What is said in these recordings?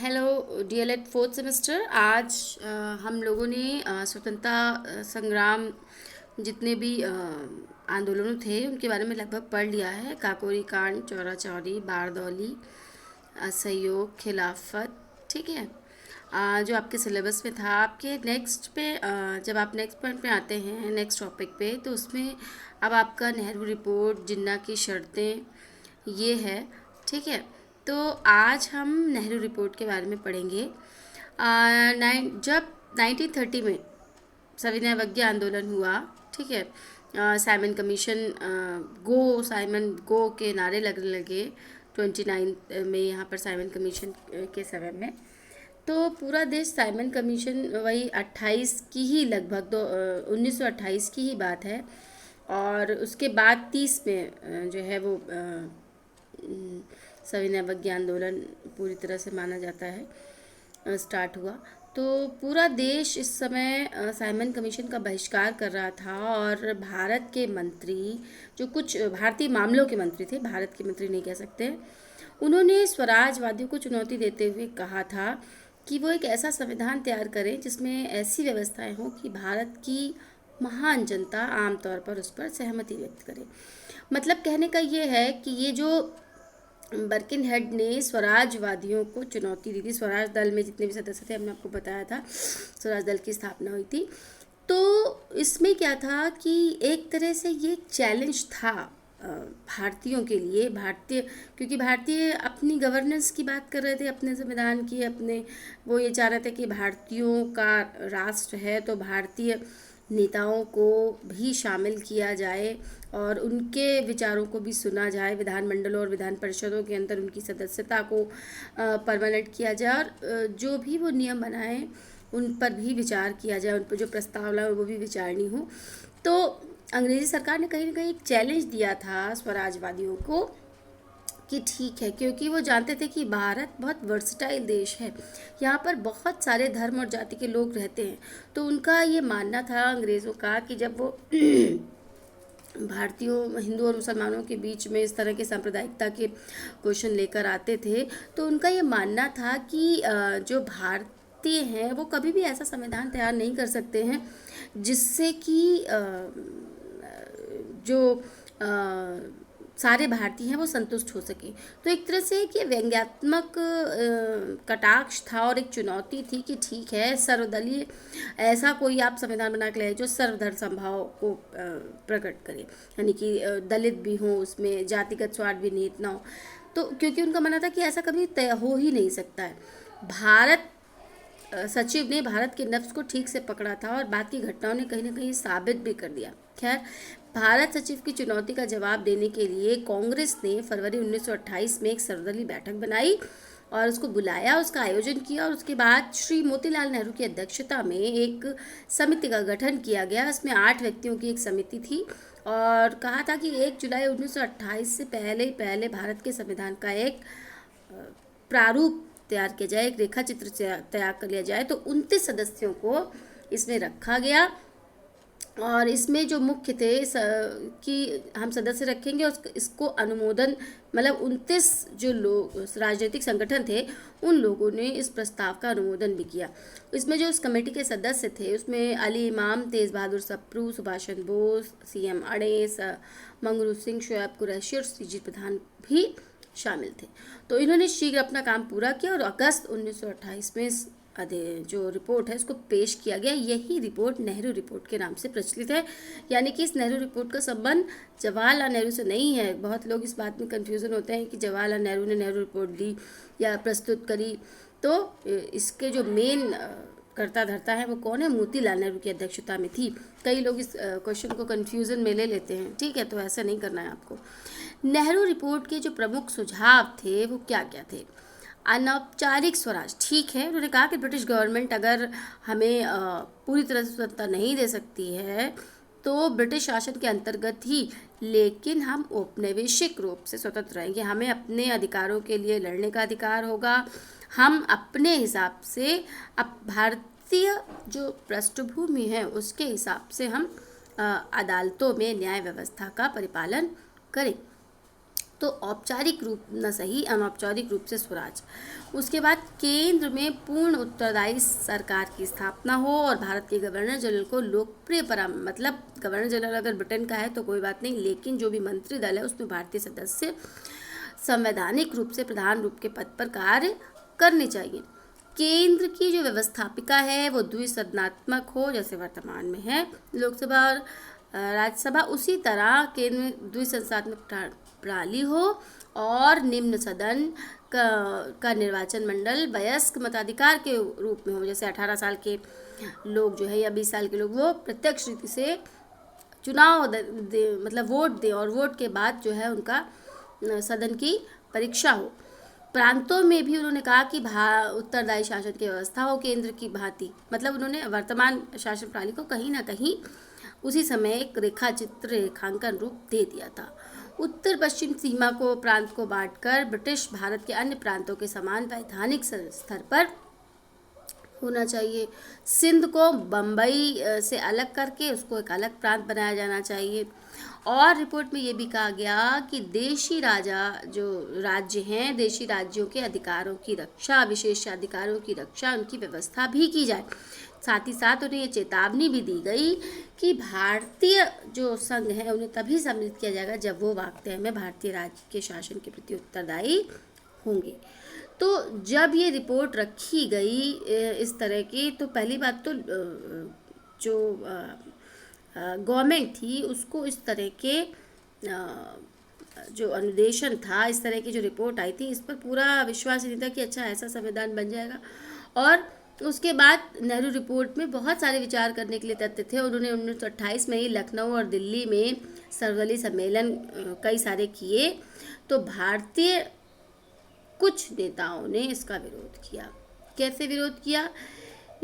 Hello DElEd fourth semester. आज हम लोगों ने स्वतंत्रता संग्राम जितने भी आंदोलनों थे उनके बारे में लगभग पढ़ लिया है। काकोरी कांड, चौरा चौरी, बारदौली, असहयोग, खिलाफत। ठीक है। जो आपके सिलेबस में था, आपके नेक्स्ट पे जब आप नेक्स्ट पॉइंट पे आते हैं, नेक्स्ट टॉपिक पे, तो उसमें अब आपका नेहरू रिपोर्ट, जिन्ना की शर्तें, ये है। ठीक है। तो आज हम नेहरू रिपोर्ट के बारे में पढ़ेंगे। जब 1930 में सविनय अवज्ञा आंदोलन हुआ, ठीक है, Simon commission, go Simon go के नारे लगने लगे 29 में, यहाँ पर साइमन कमीशन के समय में। तो पूरा देश साइमन कमीशन, वही 28 की ही लगभग, 1928 की ही बात है। और उसके बाद 30 में जो है वो सविनय अवज्ञा आंदोलन पूरी तरह से माना जाता है स्टार्ट हुआ। तो पूरा देश इस समय साइमन कमीशन का बहिष्कार कर रहा था। और भारत के मंत्री, जो कुछ भारतीय मामलों के मंत्री थे, भारत के मंत्री नहीं कह सकते, उन्होंने स्वराजवादियों को चुनौती देते हुए कहा था कि वो एक ऐसा संविधान तैयार करें जिसमें ऐसी व्यवस्थाएं हों कि भारत की महान जनता आमतौर पर उस पर सहमति व्यक्त करे। मतलब कहने का ये है कि ये जो बर्किन हेड ने स्वराजवादियों को चुनौती दी थी, स्वराज दल में जितने भी सदस्य थे, हमने आपको बताया था स्वराज दल की स्थापना हुई थी। तो इसमें क्या था कि एक तरह से ये चैलेंज था भारतीयों के लिए, क्योंकि भारतीय अपनी गवर्नेंस की बात कर रहे थे, अपने संविधान की, अपने वो ये चाह रहे थे कि भारतीयों का राष्ट्र है तो भारतीय नेताओं को भी शामिल किया जाए और उनके विचारों को भी सुना जाए, विधानमंडलों और विधान परिषदों के अंदर उनकी सदस्यता को परमानेंट किया जाए, और जो भी वो नियम बनाए उन पर भी विचार किया जाए, उन पर जो प्रस्ताव लाए वो भी विचारणी हो। तो अंग्रेजी सरकार ने कहीं ना कहीं एक चैलेंज दिया था स्वराजवादियों को कि ठीक है, क्योंकि वो जानते थे कि भारत बहुत वर्सटाइल देश है, यहाँ पर बहुत सारे धर्म और जाति के लोग रहते हैं। तो उनका ये मानना था अंग्रेज़ों का कि जब वो भारतीयों, हिंदू और मुसलमानों के बीच में इस तरह के सांप्रदायिकता के क्वेश्चन लेकर आते थे, तो उनका ये मानना था कि जो भारतीय हैं वो कभी भी ऐसा संविधान तैयार नहीं कर सकते हैं जिससे कि जो सारे भारतीय हैं वो संतुष्ट हो सके। तो एक तरह से कि व्यंग्यात्मक कटाक्ष था और एक चुनौती थी कि ठीक है, सर्वदलीय ऐसा कोई आप संविधान बना के लाए जो सर्वधर्म समभाव को प्रकट करे, यानी कि दलित भी हो, उसमें जातिगत स्वार्थ भी निहित ना हो। तो क्योंकि उनका मानना था कि ऐसा कभी तय हो ही नहीं सकता है। भारत सचिव ने भारत के नफ्स को ठीक से पकड़ा था और बाकी घटनाओं ने कहीं ना कहीं साबित भी कर दिया। खैर, भारत सचिव की चुनौती का जवाब देने के लिए कांग्रेस ने फरवरी 1928 में एक सर्वदलीय बैठक बनाई और उसको बुलाया, उसका आयोजन किया, और उसके बाद श्री मोतीलाल नेहरू की अध्यक्षता में एक समिति का गठन किया गया। इसमें 8 व्यक्तियों की एक समिति थी और कहा था कि 1 जुलाई 1928 से पहले भारत के संविधान का एक प्रारूप तैयार किया जाए, एक रेखा चित्र तैयार कर लिया जाए। तो 29 सदस्यों को इसमें रखा गया और इसमें जो मुख्य थे कि हम सदस्य रखेंगे और इसको अनुमोदन, मतलब 29 जो लोग राजनीतिक संगठन थे उन लोगों ने इस प्रस्ताव का अनुमोदन भी किया। इसमें जो इस कमेटी के सदस्य थे उसमें अली इमाम, तेज बहादुर सप्रू, सुभाष चंद्र बोस, सीएम अड़े, मंगरू सिंह, शोएब कुरैशी और श्रीजीत प्रधान भी शामिल थे। तो इन्होंने शीघ्र अपना काम पूरा किया और अगस्त 1928 में जो रिपोर्ट है उसको पेश किया गया। यही रिपोर्ट नेहरू रिपोर्ट के नाम से प्रचलित है। यानी कि इस नेहरू रिपोर्ट का संबंध जवाहरलाल नेहरू से नहीं है। बहुत लोग इस बात में कंफ्यूजन होते हैं कि जवाहरलाल नेहरू ने नेहरू रिपोर्ट दी या प्रस्तुत करी। तो इसके जो मेन करता धरता है वो कौन है? मोतीलाल नेहरू की अध्यक्षता में थी। कई लोग इस क्वेश्चन को कंफ्यूजन में ले लेते हैं, ठीक है, तो ऐसा नहीं करना है आपको। नेहरू रिपोर्ट के जो प्रमुख सुझाव थे वो क्या क्या थे? अनौपचारिक स्वराज, ठीक है, उन्होंने कहा कि ब्रिटिश गवर्नमेंट अगर हमें पूरी तरह से स्वतंत्रता नहीं दे सकती है तो ब्रिटिश शासन के अंतर्गत ही, लेकिन हम औपनिवेशिक रूप से स्वतंत्र रहेंगे। हमें अपने अधिकारों के लिए लड़ने का अधिकार होगा। हम अपने हिसाब से, अब भारतीय जो पृष्ठभूमि है उसके हिसाब से हम अदालतों में न्याय व्यवस्था का परिपालन करें। तो औपचारिक रूप न सही अनौपचारिक रूप से स्वराज। उसके बाद केंद्र में पूर्ण उत्तरदायी सरकार की स्थापना हो और भारत के गवर्नर जनरल को लोकप्रिय मतलब गवर्नर जनरल अगर ब्रिटेन का है तो कोई बात नहीं, लेकिन जो भी मंत्री दल है उसमें भारतीय सदस्य संवैधानिक रूप से प्रधान रूप के पद पर कार्य करने चाहिए। केंद्र की जो व्यवस्थापिका है वो द्विसदनात्मक हो, जैसे वर्तमान में है लोकसभा और राज्यसभा, उसी तरह केंद्र में द्विसंस्थात्मक प्रणाली हो और निम्न सदन का निर्वाचन मंडल वयस्क मताधिकार के रूप में हो, जैसे 18 साल के लोग जो है या 20 साल के लोग वो प्रत्यक्ष रीति से चुनाव मतलब वोट दें और वोट के बाद जो है उनका सदन की परीक्षा हो। प्रांतों में भी उन्होंने कहा कि उत्तरदायी शासन की व्यवस्था हो केंद्र की भांति, मतलब उन्होंने वर्तमान शासन प्रणाली को कहीं ना कहीं उसी समय एक रेखांकन रूप दे दिया था। उत्तर पश्चिम सीमा को प्रांत को बांटकर ब्रिटिश भारत के अन्य प्रांतों के समान वैधानिक स्तर पर होना चाहिए। सिंध को बम्बई से अलग करके उसको एक अलग प्रांत बनाया जाना चाहिए। और रिपोर्ट में ये भी कहा गया कि देशी राजा जो राज्य हैं, देशी राज्यों के अधिकारों की रक्षा, विशेष अधिकारों की रक्षा, उनकी व्यवस्था भी की जाए। साथ ही साथ उन्हें ये चेतावनी भी दी गई कि भारतीय जो संघ है उन्हें तभी सम्मिलित किया जाएगा जब वो वाकई में भारतीय राज्य के शासन के प्रति उत्तरदायी होंगे। तो जब ये रिपोर्ट रखी गई इस तरह की, तो पहली बात तो जो गवर्नमेंट थी उसको इस तरह के जो अनुदेशन था, इस तरह की जो रिपोर्ट आई थी, इस पर पूरा विश्वास नहीं था कि अच्छा ऐसा संविधान बन जाएगा। और उसके बाद नेहरू रिपोर्ट में बहुत सारे विचार करने के लिए तथ्य थे। उन्होंने 1928 में ही लखनऊ और दिल्ली में सर्वदलीय सम्मेलन कई सारे किए, तो भारतीय कुछ नेताओं ने इसका विरोध किया। कैसे विरोध किया?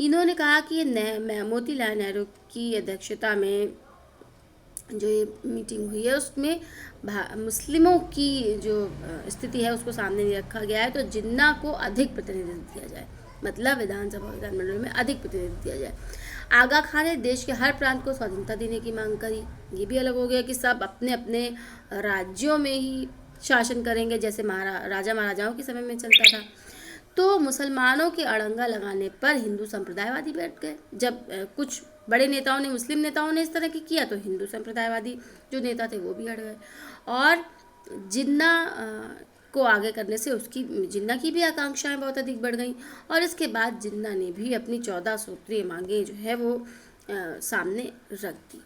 इन्होंने कहा कि ये मोतीलाल नेहरू की अध्यक्षता में जो ये मीटिंग हुई है उसमें मुस्लिमों की जो स्थिति है उसको सामने नहीं रखा गया है, तो जिन्ना को अधिक प्रतिनिधित्व दिया जाए, मतलब विधानसभा विधानमंडल में अधिक प्रतिनिधित्व दिया जाए। आगा खान ने देश के हर प्रांत को स्वाधीनता देने की मांग करी। ये भी अलग हो गया कि सब अपने अपने राज्यों में ही शासन करेंगे, जैसे राजा महाराजाओं के समय में चलता था। तो मुसलमानों के अड़ंगा लगाने पर हिंदू संप्रदायवादी बैठ गए। जब कुछ बड़े नेताओं ने, मुस्लिम नेताओं ने इस तरह की किया, तो हिंदू संप्रदायवादी जो नेता थे वो भी हट गए। और जिन्ना को आगे करने से उसकी जिन्ना की भी आकांक्षाएं बहुत अधिक बढ़ गईं, और इसके बाद जिन्ना ने भी अपनी 14 सूत्रीय मांगें जो है वो सामने रख दी।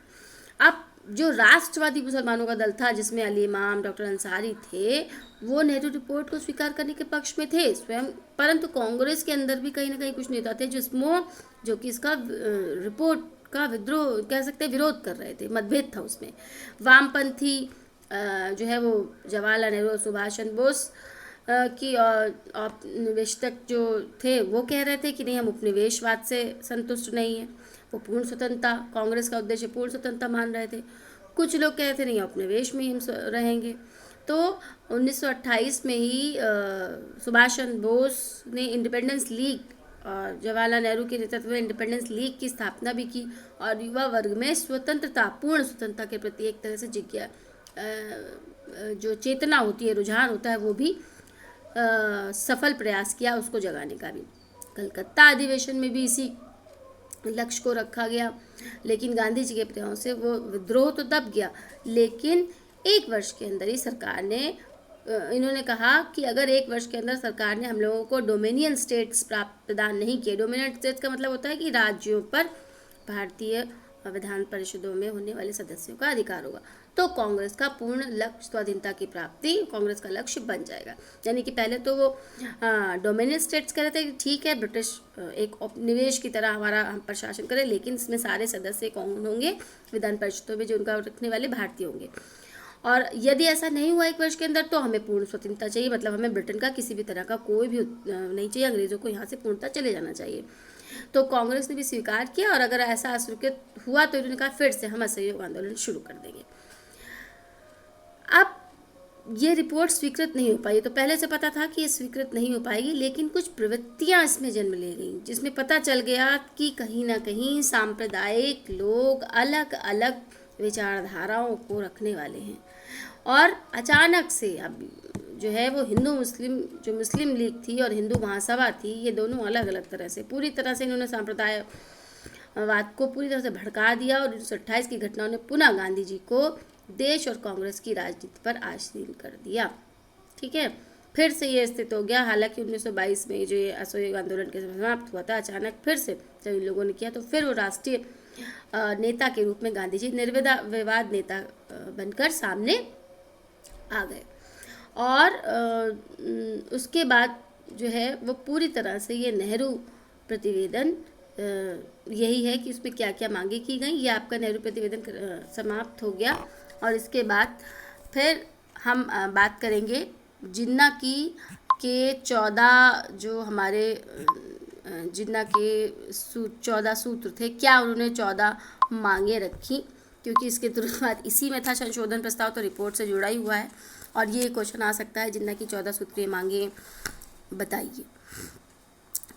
अब जो राष्ट्रवादी मुसलमानों का दल था, जिसमें अली इमाम, डॉक्टर अंसारी थे, वो नेहरू रिपोर्ट को स्वीकार करने के पक्ष में थे स्वयं, परंतु कांग्रेस के अंदर भी कहीं ना कहीं कुछ नेता थे जो कि इसका रिपोर्ट का विद्रोह कह सकते हैं, विरोध कर रहे थे, मतभेद था उसमें। वामपंथी जो है वो जवाहरलाल नेहरू और सुभाष चंद्र बोस की औपनिवेशिक जो थे वो कह रहे थे कि नहीं, हम उपनिवेशवाद से संतुष्ट नहीं हैं, वो पूर्ण स्वतंत्रता, कांग्रेस का उद्देश्य पूर्ण स्वतंत्रता मान रहे थे। कुछ लोग कह रहे थे नहीं, उपनिवेश में ही हम रहेंगे। तो 1928 में ही सुभाष चंद्र बोस ने इंडिपेंडेंस लीग और जवाहरलाल नेहरू के नेतृत्व में इंडिपेंडेंस लीग की स्थापना भी की, और युवा वर्ग में स्वतंत्रता, पूर्ण स्वतंत्रता के प्रति एक तरह से जो चेतना होती है, रुझान होता है, वो भी सफल प्रयास किया उसको जगाने का भी। कलकत्ता अधिवेशन में भी इसी लक्ष्य को रखा गया, लेकिन गांधी जी के प्रयासों से वो विद्रोह तो दब गया। लेकिन 1 वर्ष के अंदर ही सरकार ने, इन्होंने कहा कि अगर 1 वर्ष के अंदर सरकार ने हम लोगों को डोमिनियन स्टेट्स प्रदान नहीं किए, डोमिनियन स्टेट्स का मतलब होता है कि राज्यों पर भारतीय विधान परिषदों में होने वाले सदस्यों का अधिकार होगा, तो कांग्रेस का पूर्ण लक्ष्य स्वाधीनता की प्राप्ति कांग्रेस का लक्ष्य बन जाएगा। यानी कि पहले तो वो डोमिनियन स्टेट्स कह रहे थे कि ठीक है, ब्रिटिश एक उपनिवेश की तरह हमारा हम पर शासन करें, लेकिन इसमें सारे सदस्य कौन होंगे, विधान परिषदों में जो उनका रखने वाले भारतीय होंगे। और यदि ऐसा नहीं हुआ 1 वर्ष के अंदर, तो हमें पूर्ण स्वतंत्रता चाहिए, मतलब हमें ब्रिटेन का किसी भी तरह का कोई भी नहीं चाहिए, अंग्रेजों को यहाँ से पूर्णतः चले जाना चाहिए। तो कांग्रेस ने भी स्वीकार किया, और अगर ऐसा अस्वीकृत हुआ तो इन्होंने कहा फिर से हम असहयोग आंदोलन शुरू कर देंगे। अब ये रिपोर्ट स्वीकृत नहीं हो पाई, तो पहले से पता था कि ये स्वीकृत नहीं हो पाएगी, लेकिन कुछ प्रवृत्तियां इसमें जन्म ले गई, जिसमें पता चल गया कि कहीं ना कहीं सांप्रदायिक लोग अलग अलग विचारधाराओं को रखने वाले हैं, और अचानक से अब जो है वो हिंदू मुस्लिम, जो मुस्लिम लीग थी और हिंदू महासभा थी, ये दोनों अलग अलग तरह से, पूरी तरह से इन्होंने सांप्रदायवाद को पूरी तरह से भड़का दिया और 1928 की घटनाओं ने पुनः गांधी जी को देश और कांग्रेस की राजनीति पर आसीन कर दिया। ठीक है, फिर से ये स्थिति हो गया। हालांकि 1922 में जो ये असहयोग आंदोलन के समाप्त हुआ था, अचानक फिर से जब इन लोगों ने किया तो फिर वो राष्ट्रीय नेता के रूप में गांधी जी निर्विवाद नेता बनकर सामने आ गए। और उसके बाद जो है वो पूरी तरह से ये नेहरू प्रतिवेदन यही है कि उसमें क्या क्या मांगे की गई। ये आपका नेहरू प्रतिवेदन समाप्त हो गया। और इसके बाद फिर हम बात करेंगे जिन्ना की के 14 जो हमारे जिन्ना के 14 सूत्र थे, क्या उन्होंने 14 मांगे रखी, क्योंकि इसके तुरंत बाद इसी में था संशोधन प्रस्ताव, तो रिपोर्ट से जुड़ा ही हुआ है और ये क्वेश्चन आ सकता है, जिन्ना की 14 सूत्रीय मांगे बताइए।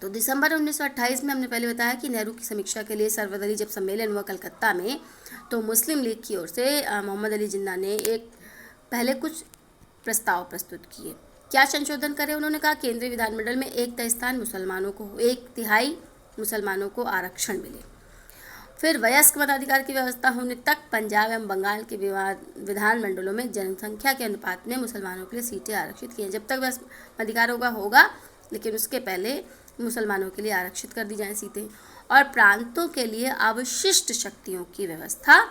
तो दिसंबर 1928 में हमने पहले बताया कि नेहरू की समीक्षा के लिए सर्वदलीय जब सम्मेलन हुआ कलकत्ता में, तो मुस्लिम लीग की ओर से मोहम्मद अली जिन्ना ने पहले कुछ प्रस्ताव प्रस्तुत किए। क्या संशोधन करें, उन्होंने कहा केंद्रीय विधानमंडल में 1 स्थान मुसलमानों को, 1/3 मुसलमानों को आरक्षण मिले। फिर वयस्क मताधिकार की व्यवस्था होने तक पंजाब एवं बंगाल के विधानमंडलों में जनसंख्या के अनुपात में मुसलमानों के लिए सीटें आरक्षित की हैं। जब तक वयस्क अधिकार होगा, लेकिन उसके पहले मुसलमानों के लिए आरक्षित कर दी जाएं सीटें। और प्रांतों के लिए अवशिष्ट शक्तियों की व्यवस्था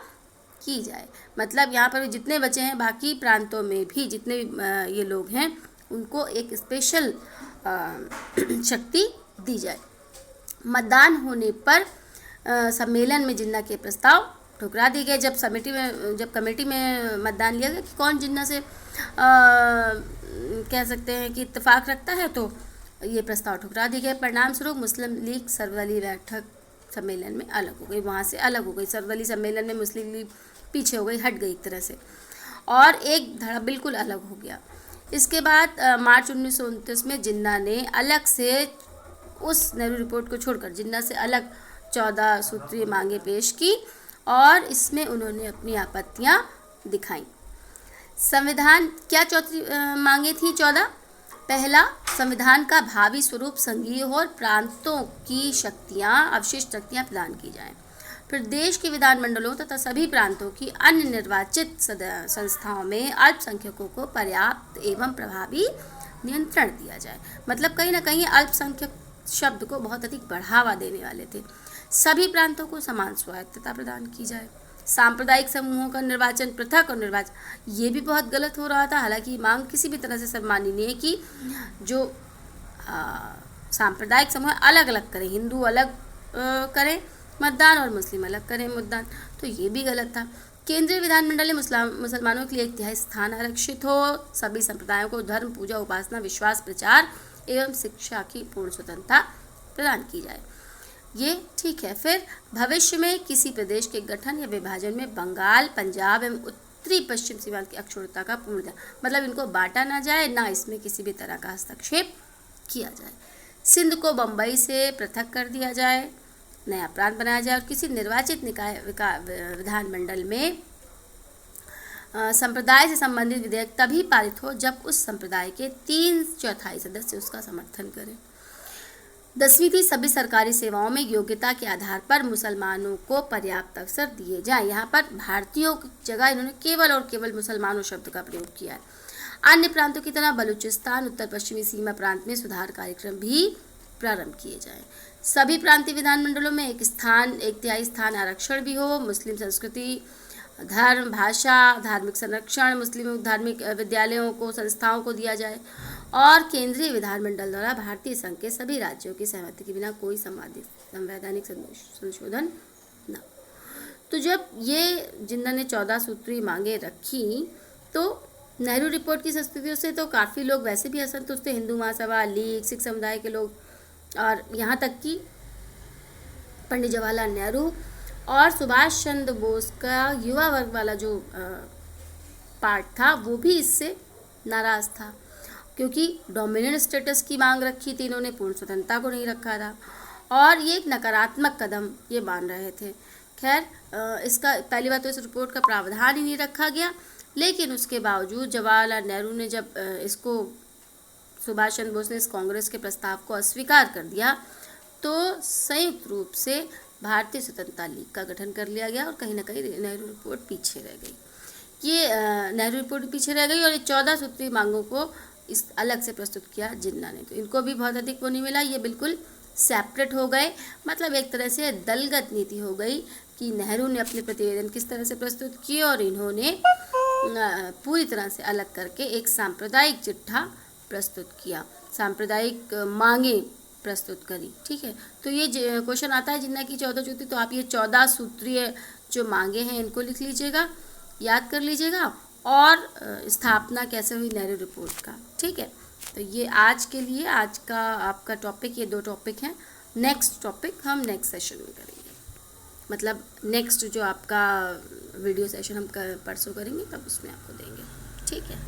की जाए। मतलब यहाँ पर जितने बचे हैं बाकी प्रांतों में भी जितने ये लोग हैं उनको एक स्पेशल शक्ति दी जाए। मतदान होने पर सम्मेलन में जिन्ना के प्रस्ताव ठुकरा दिए गए। जब कमेटी में मतदान लिया गया कि कौन जिन्ना से कह सकते हैं कि इत्तेफाक रखता है, तो ये प्रस्ताव ठुकरा दिए गए। परिणाम स्वरूप मुस्लिम लीग सर्वदलीय बैठक सम्मेलन में अलग हो गई, वहाँ से अलग हो गई। सर्वदलीय सम्मेलन में मुस्लिम लीग पीछे हो गई, हट गई एक तरह से, और एक धड़ा बिल्कुल अलग हो गया। इसके बाद मार्च 1929 में जिन्ना ने अलग से उस नेहरू रिपोर्ट को छोड़कर जिन्ना से अलग 14 सूत्रीय मांगे पेश की और इसमें उन्होंने अपनी आपत्तियां दिखाई। संविधान क्या मांगे थी 14? पहला, संविधान का भावी स्वरूप संघीय हो और प्रांतों की अवशिष्ट शक्तियां प्रदान की जाएं। फिर देश के विधानमंडलों तथा सभी प्रांतों की अन्य निर्वाचित संस्थाओं में अल्पसंख्यकों को पर्याप्त एवं प्रभावी नियंत्रण दिया जाए। मतलब कहीं ना कहीं अल्पसंख्यक शब्द को बहुत अधिक बढ़ावा देने वाले थे। सभी प्रांतों को समान स्वायत्तता प्रदान की जाए। सांप्रदायिक समूहों का निर्वाचन पृथक और निर्वाचन, ये भी बहुत गलत हो रहा था। हालांकि मांग किसी भी तरह से सम्माननीय है कि जो सांप्रदायिक समूह अलग अलग करें, हिंदू अलग करें मतदान और मुस्लिम अलग करें मतदान, तो ये भी गलत था। केंद्रीय विधानमंडल में मुसलमानों के लिए 1/3 स्थान आरक्षित हो। सभी संप्रदायों को धर्म, पूजा, उपासना, विश्वास, प्रचार एवं शिक्षा की पूर्ण स्वतंत्रता प्रदान की जाए। ये ठीक है। फिर भविष्य में किसी प्रदेश के गठन या विभाजन में बंगाल, पंजाब एवं उत्तरी पश्चिम सीमांत की अक्षुण्णता का पूर्ण ध्यान, मतलब इनको बांटा ना जाए, ना इसमें किसी भी तरह का हस्तक्षेप किया जाए। सिंध को बम्बई से पृथक कर दिया जाए, नया प्रांत बनाया जाए और किसी निर्वाचित निकाय विधानमंडल में संप्रदाय से संबंधित विधेयक तभी पारित हो जब उस संप्रदाय के 3/4 सदस्य उसका समर्थन करें। 10वीं थी, सभी सरकारी सेवाओं में योग्यता के आधार पर मुसलमानों को पर्याप्त अवसर दिए जाएं। यहाँ पर भारतीयों की जगह इन्होंने केवल और केवल मुसलमानों शब्द का प्रयोग किया है। अन्य प्रांतों की तरह बलूचिस्तान, उत्तर पश्चिमी सीमा प्रांत में सुधार कार्यक्रम भी प्रारंभ किए जाएं। सभी प्रांतीय विधानमंडलों में 1/3 स्थान आरक्षण भी हो। मुस्लिम संस्कृति, धर्म, भाषा, धार्मिक संरक्षण मुस्लिम धार्मिक विद्यालयों को, संस्थाओं को दिया जाए और केंद्रीय विधानमंडल द्वारा भारतीय संघ के सभी राज्यों की सहमति के बिना कोई संवैधानिक संशोधन न। तो जब ये जिन्होंने 14 सूत्री मांगे रखी, तो नेहरू रिपोर्ट की स्थितियों से तो काफ़ी लोग वैसे भी असंतुष्ट थे, हिंदू महासभा, लीग, सिख समुदाय के लोग, और यहाँ तक कि पंडित जवाहरलाल नेहरू और सुभाष चंद्र बोस का युवा वर्ग वाला जो पार्ट था वो भी इससे नाराज़ था, क्योंकि डोमिनेंट स्टेटस की मांग रखी थी इन्होंने, पूर्ण स्वतंत्रता को नहीं रखा था और ये एक नकारात्मक कदम ये मान रहे थे। खैर, इसका पहली बात तो इस रिपोर्ट का प्रावधान ही नहीं रखा गया। लेकिन उसके बावजूद जवाहरलाल नेहरू ने जब इसको सुभाष चंद्र बोस ने इस कांग्रेस के प्रस्ताव को अस्वीकार कर दिया, तो संयुक्त रूप से भारतीय स्वतंत्रता लीग का गठन कर लिया गया और कहीं ना कहीं नेहरू रिपोर्ट पीछे रह गई। ये नेहरू रिपोर्ट पीछे रह गई और ये 14 सूत्री मांगों को इस अलग से प्रस्तुत किया जिन्ना ने, तो इनको भी बहुत अधिक वो नहीं मिला। ये बिल्कुल सेपरेट हो गए, मतलब एक तरह से दलगत नीति हो गई कि नेहरू ने अपने प्रतिवेदन किस तरह से प्रस्तुत किए और इन्होंने पूरी तरह से अलग करके एक सांप्रदायिक चिट्ठा प्रस्तुत किया, सांप्रदायिक मांगे प्रस्तुत करी। ठीक है, तो ये क्वेश्चन आता है जिन्ना की 14 सूत्री, तो आप ये 14 सूत्रीय जो मांगे हैं इनको लिख लीजिएगा, याद कर लीजिएगा, और स्थापना कैसे हुई नेहरू रिपोर्ट का। ठीक है, तो ये आज के लिए आज का आपका टॉपिक, ये 2 टॉपिक हैं। नेक्स्ट टॉपिक हम नेक्स्ट सेशन में करेंगे, मतलब नेक्स्ट जो आपका वीडियो सेशन हम परसों करेंगे तब उसमें आपको देंगे। ठीक है।